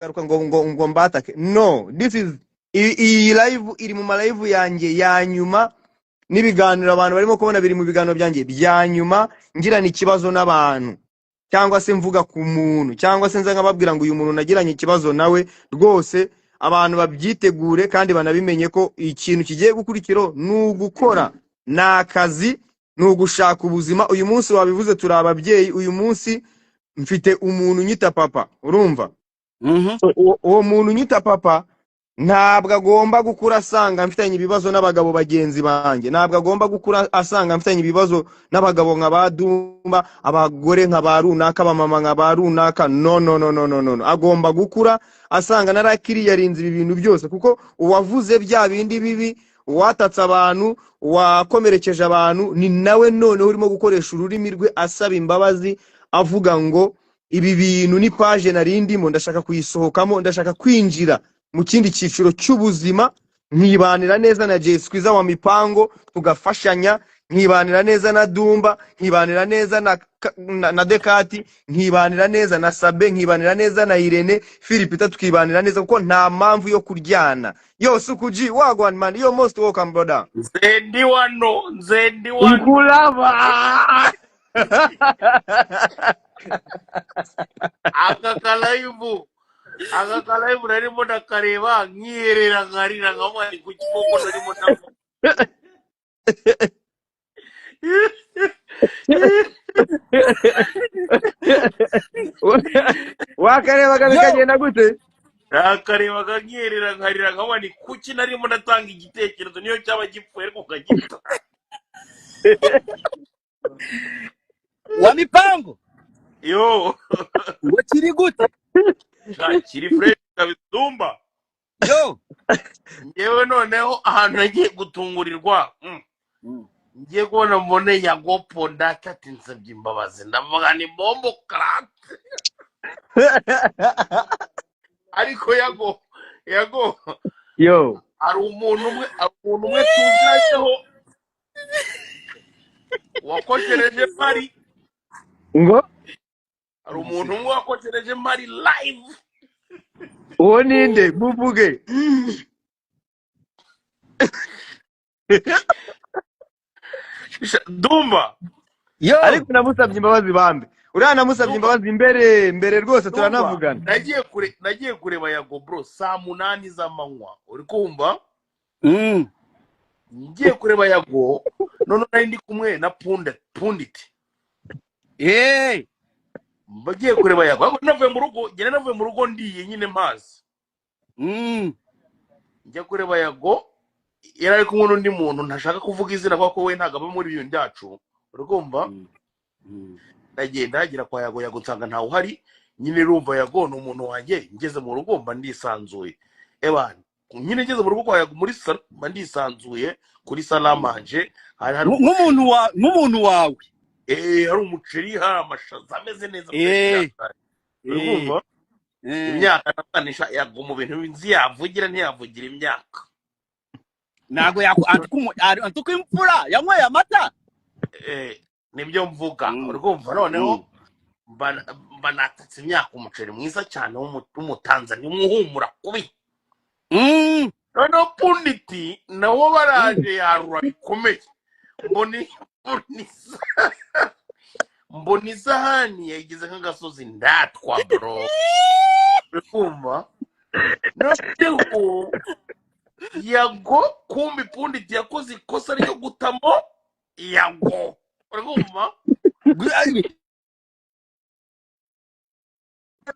garuka ngo mbatake. No, this is iyi live iri mu live yanjye ya nyuma n'ibiganiro abantu barimo kubona biri mu biganiro byanjye bya nyuma ngirana ikibazo n'abantu cyangwa se mvuga ku muntu cyangwa se nza nkababwira ngo uyu muntu nagiranye ikibazo nawe rwose abantu babyitegure kandi banabimenye ko ikintu kigiye gukurikiro n'ugukora nakazi n'ugushaka ubuzima. Uyu munsi wabivuze turi ababyeyi, uyu munsi mfite umuntu nyita papa, urumva? Uwo muntu nyita papa ntabwo agomba gukura asanga mfitanye ibibazo n'abagabo bagenzi banjye, ntabwo agomba gukura asanga mfitanye ibibazo n'abagabo nka badumba, abagore nka barunaka, abamama nka barunaka. No, agomba gukura asanga narakiri yarinze ibi bintu byose, kuko uwavuze bya bindi bibi, watatse abantu, wakomerekeje abantu, ni nawe noneho urimo gukoresha ururimi rwe asaba imbabazi avuga ngo ibi bintu ni page narindimo, ndashaka kuyisohokamo, ndashaka kwinjira mu kindi cyiciro cy'ubuzima, nkibanira neza na Jay Squeezer wa Mipango, tugafashanya, nkibanira neza na Dumba, nkibanira neza na Dekati, nkibanira neza na Sabe, nkibanira neza na Irene Philipita, tukibanira neza kuko nta mpamvu yo kuryana. Yo Sukuji wagwan man, yo most welcome brother. Nzendi wano Nkulaba akakalaivu narimo ndakareba nkiyerera nkarira nkamwari ku kiboko narimo ndako wakareba bikagenda gute? akareba nkiyerera nkarira nkamwari kuki narimo ndatanga igitekerezo niyo cyaba gipfuye ariko kagita wa Mipango yo ngo kiri gute? kiri fresh kabidumba Yo ngewe noneho ahantu nagiye gutungurirwa ngiye kubona mbone Yago ndakati nsabye imbabazi, ndavuga ni bombo crack ariko Yago yo ari umuntu umwe tuzaho wakotereje Mari ngo ari umuntu umwe wakotereje Mari live. uwo ninde buvuge? Dumba yo ariko namusabye imbabazi bambe, uriya namusabye imbabazi mbere rwose turanavugana. nagiye kureba Yago bro saa 8 z'amanywa, uri kumva? Ngiye kureba Yago none nari ndi kumwe na Pundit bagiye kureba Yago ariko navuye mu rugo ndiye nyine mazi. Njya kureba Yago yari ari kumwe n'undi muntu ntashaka kuvuga izina kuko we ntago aba muri ibintu byacu, uri kumva? Ndagenda hagira kwa Yago nsanga ntawe uhari, nyine rumva Yago ni umuntu wanjye, ngeze mu rugo mba ndisanzuye. Ebana nyine ngeze mu rugo kwa Yago muri salo mba ndisanzuye kuri salamanje, hari nk'umuntu wawe hari umuceri, hari amashaza ameze neza. Urumva imyaka natanisha Yago mu bintu binzi yavugira ntiyavugira imyaka nago antuko imfura yanyweye amata nibyo mvuga. Urumva noneho mba natatse imyaka umuceri mwiza cyane w'umutanzania umuhumura kubi. Noneho Punditi nawo baraje yarura bikomeye, mboni isahani yagize nk'agasozi ndatwa bro. Urumva noneho Yago kumbi Punditi yakoze ikosa ryo gutamo Yago, urumva?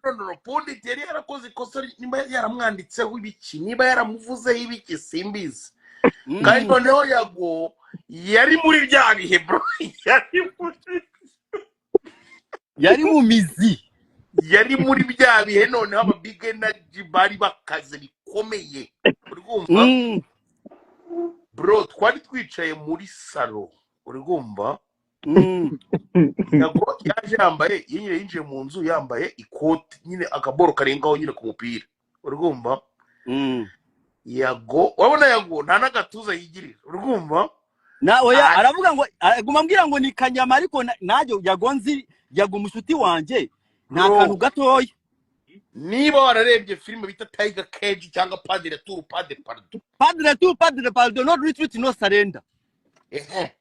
No Punditi yari yarakoze ikosa, niba yaramwanditseho ibiki, niba yaramuvuzeho ibiki simbizi. Kandi noneho Yago yari muri bya bihe bro, yari mu mizi, yari muri bya bihe noneho aba big energy bari bakaze bikomeye. Urumva bro, twari twicaye muri salo, urumva? Yago yaje yambaye yinjiye mu nzu yambaye ikoti nyine akaboro karengaho nyine ku mupira, urumva? Yago wabona Yago nta nagatuza yigirira, urumva? na oya aravuga ngo aguma mbwira ngo ni kanyama, ariko najyo Yago nzi Yago mushuti wanje nta kantu gatoya. niba wararebye filime bita Tiger Cage cyangwa Padre Tour Padre Pardon, Padre Pardon, no retreat, no surrender. ehe,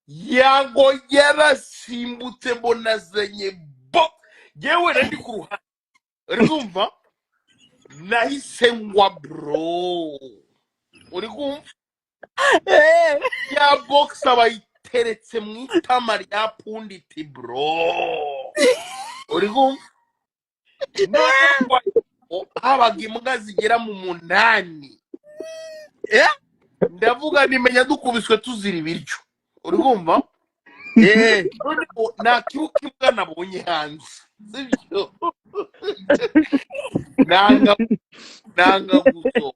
yago yarasimbutse mbonazanye bo yewe randi ku ruhande urumva nahise ngwa bro, uri kumva Eh, ya box abayiteretse mu itama rya punditi bro, uri kumva noneho habaga imbwa zigera mu 8, eh, ndavuga nimenya dukubiswe tuzira ibiryo, uri kumva eh. noneho nakiruka imbwa nabonye hanze sibyo nanga guso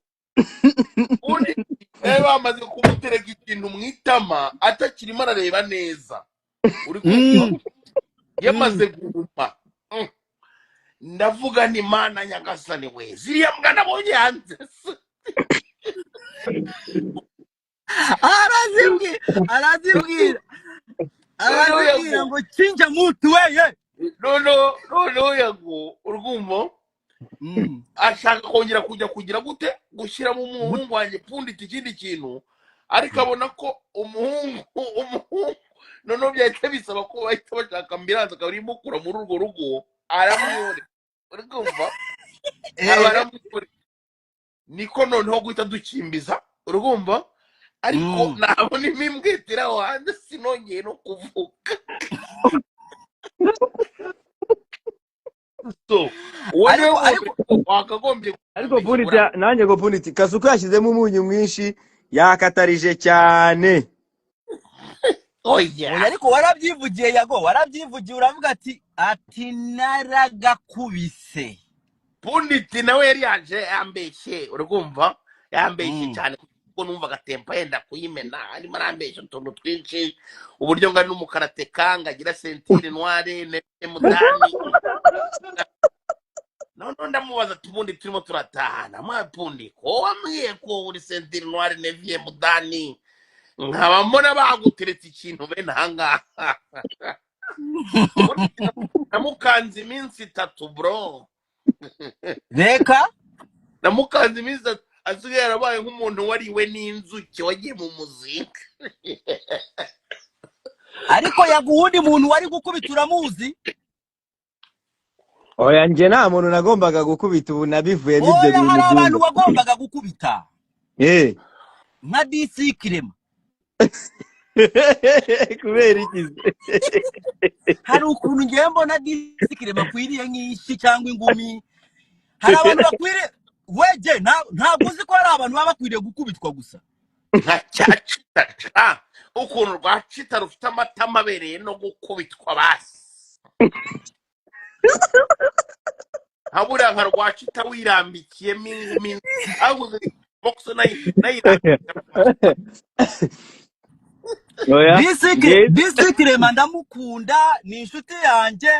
undi bamaze kumutereka ikintu mu itama atakirimo arareba neza, uri kumva yamaze guhuma. Ndavuga ni Mana nyagasani we, ziriya mbwa nabonye hanze Arazibwira ngo chinja mutu weye. no yago urumva ashaka kongera kujya kugira gute gushyira mu muhungu wanjye pundita ikindi kintu, ariko abona ko umuhungu noneho byahita bisaba ko bahita bashaka ambilanse akaba arimo kura muri urwo rugo aramwore, uri kumva abaramwore niko noneho guhita dukimbiza, uri kumva ariko nabona imimbwetera aho hanze sinongeye no kuvuga. So wakagombye ariko Pundit nanjye ngo Pundit Kasuku yashyizemo umunyu mwinshi yakatarije cyane. oya Ariko warabyivugiye yago, warabyivugiye uravuga ati naragakubise. Pundit nawe yari yaje yambeshye, urumva yambeshye cyane kuko numva gatempa yenda kuyimena, arimo arambeshye utuntu twinshi, uburyo ngari n'umukarate kanga agira sentire noire nefye mudani. None ndamubaza tubundi turimo turatahana mwa Pundit ko wambwiye ko uri sentire noire nefye mudani, nkaba mbona baguteretse ikintu bene ahangaha namukanze iminsi 3 bro, Reka namukanze iminsi 3 asigaye yarabaye nk'umuntu wariwe n'inzuki wagiye mu muzika. ariko yaguhundi muntu wari gukubita uramuzi. Oya nje nta muntu nagombaga gukubita, ubu nabivuye n'ibyo Oya bintu hari abantu byumva. wagombaga gukubita nka DC Kirema. kubera iki Hari ukuntu ngiye mbona DC Kirema kwiriye nk'ishi cyangwa ingumi. Hari abantu bakwiriye weje ntabwo uzi ko hari abantu baba bakwiriye gukubitwa gusa. Nka cyacita ukuntu rwacita rufite amatama abereye no gukubitwa basi, habura nka rwacita wirambikiyemo ingumi aguze box DC Kirema ndamukunda, ni inshuti yanjye,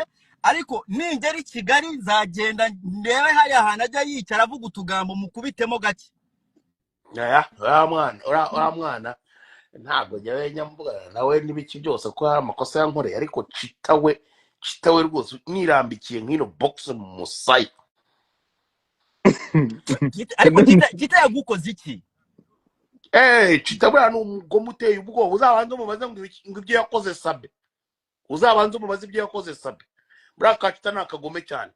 ariko ningera i Kigali nzagenda ndebe hari ahantu ajya yicara avuga utugambo mukubitemo gake. ura mwana ntabwo jyawe nyamvugana nawe n'ibiki byose ko hari amakosa yankoreye, ariko cita we rwose nirambikiye nk'ino box mu musaya. Ariko kita yagukoze iki? Cita buriya ni umugome uteye ubwoba, uzabanza umubaze ngo ibyo yakoze Sabe, uzabanza umubaze ibyo yakoze Sabe. Buriya Kacita ni akagome cyane,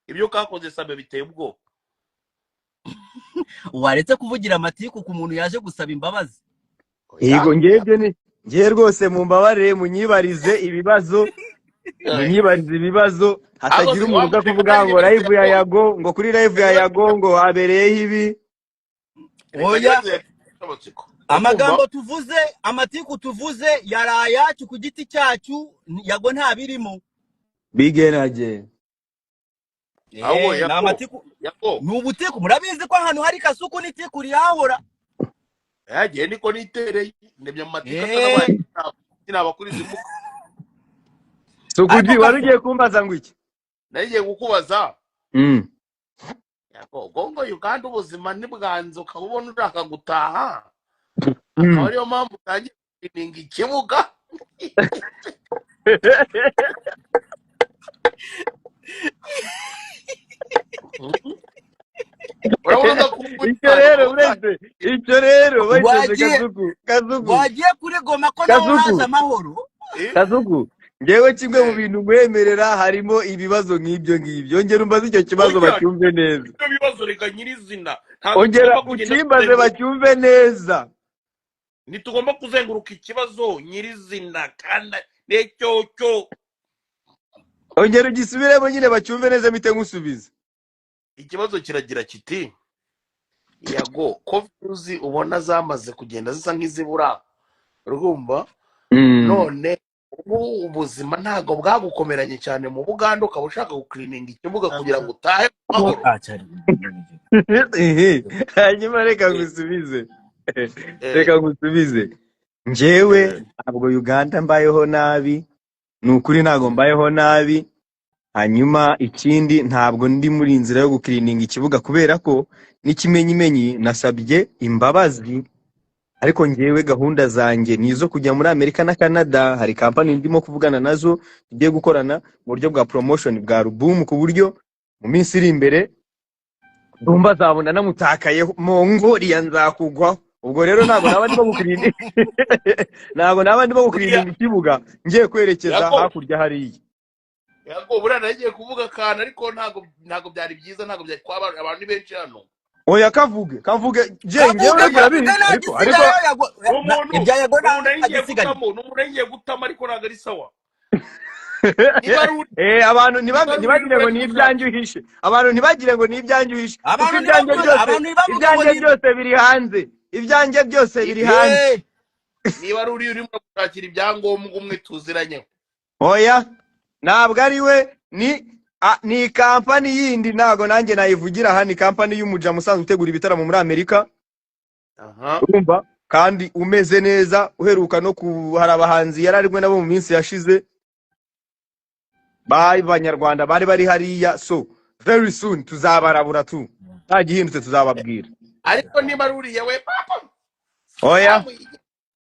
ibyo kakoze Sabe biteye ubwoba. Waretse kuvugira amatiku ku muntu yaje gusaba imbabazi. Yego ngiye rwose mumbabarire munyibarize ibibazo hatagira umuntu uza kuvuga ngo live ya Yago, ngo kuri live ya Yago ngo habereyeho ibi. Oya amagambo tuvuze, amatiku tuvuze yarayacu ku giti cyacu, Yago nta birimo. Big energy. Na amatiku n'ubutiku, murabizi ko ahantu hari Kasuku n'itiku rihahora. Yagiye niko nitereye ndemye amatika n'abaye n'abakuriza imuka. Sukuji warugiye kumbaza ngo iki? Nagiye kukubaza. Yago gongo Uganda ubuzima nibwanze ukabona uraka gutaha. Akaba ariyo mpamvu utangiye kuninga ikibuga. urabona udakunda icyo rero uretse icyo rero wageze Kazugu wagiye kuri Goma ko naho haje Kazugu amahoro. Kazugu ngewe kimwe mu bintu nkwemerera harimo ibibazo nk'ibyo ngibyo ongera umbaze icyo kibazo Oya, bacyumve neza ibyo bibazo reka nyirizina ntabwo ongera tugomba kugenda ukimbaze tuzenguruka- bacyumve neza ntitugomba kuzenguruka ikibazo nyirizina kandi necyo ongera ugisubiremo nyine bacyumve neza mpite nkusubiza ikibazo kiragira kiti yago ko virusi ubona zamaze kugenda zisa nk'izibura urumva none ubu ubuzima ntabwo bwagukomeranye cyane mu Buganda ukaba ushaka gukirininga ikibuga kugira ngo utahe amahoro hanyuma reka ngusubize njyewe ntabwo Uganda mbayeho nabi ni ukuri ntabwo mbayeho nabi hanyuma ikindi ntabwo ndi muri inzira yo gukirininga ikibuga kubera ko n'ikimenyimenyi nasabye imbabazi ariko njyewe gahunda zanjye ni izo kujya muri Amerika na Canada hari kampani ndimo kuvugana nazo tugiye gukorana mu buryo bwa promotion bwa album ku buryo mu minsi iri imbere ndumva zabona namutakaye mu ngoriya nzakugwaho ubwo rero ntabwo naba ndimo gukirininga ntabwo naba ndimo gukirininga ikibuga ngiye kwerekeza hakurya hariya yago buriya nagiye kuvuga akantu ariko ntabwo byari byiza ntabwo byari kwa abantu ni benshi hano oya kavuge je ngewe birabizi ariko ibya Yago n'umuntu ngiye gutama ariko ntabwo ari sawa abantu ntibagire ngo ni ibyanjye uhishe abantu ntibagire ngo ni ibyanjye uhishe ibyanjye byose biri hanze ibyanjye byose biri hanze niba ari uri urimo gushakira ibyangombwa umwe tuziranyeho oya ntabwo ari we ni kampani yindi ntago nanjye nayivugira aha ni kampani y'umuja musanzwe utegura ibitaramo muri Amerika urumva kandi umeze neza uheruka no hari abahanzi yararimwe nabo mu minsi yashize b'abanyarwanda bari hariya so very soon tuzabarabura tu nta gihindutse tuzababwira ariko niba ari uriya we papa oya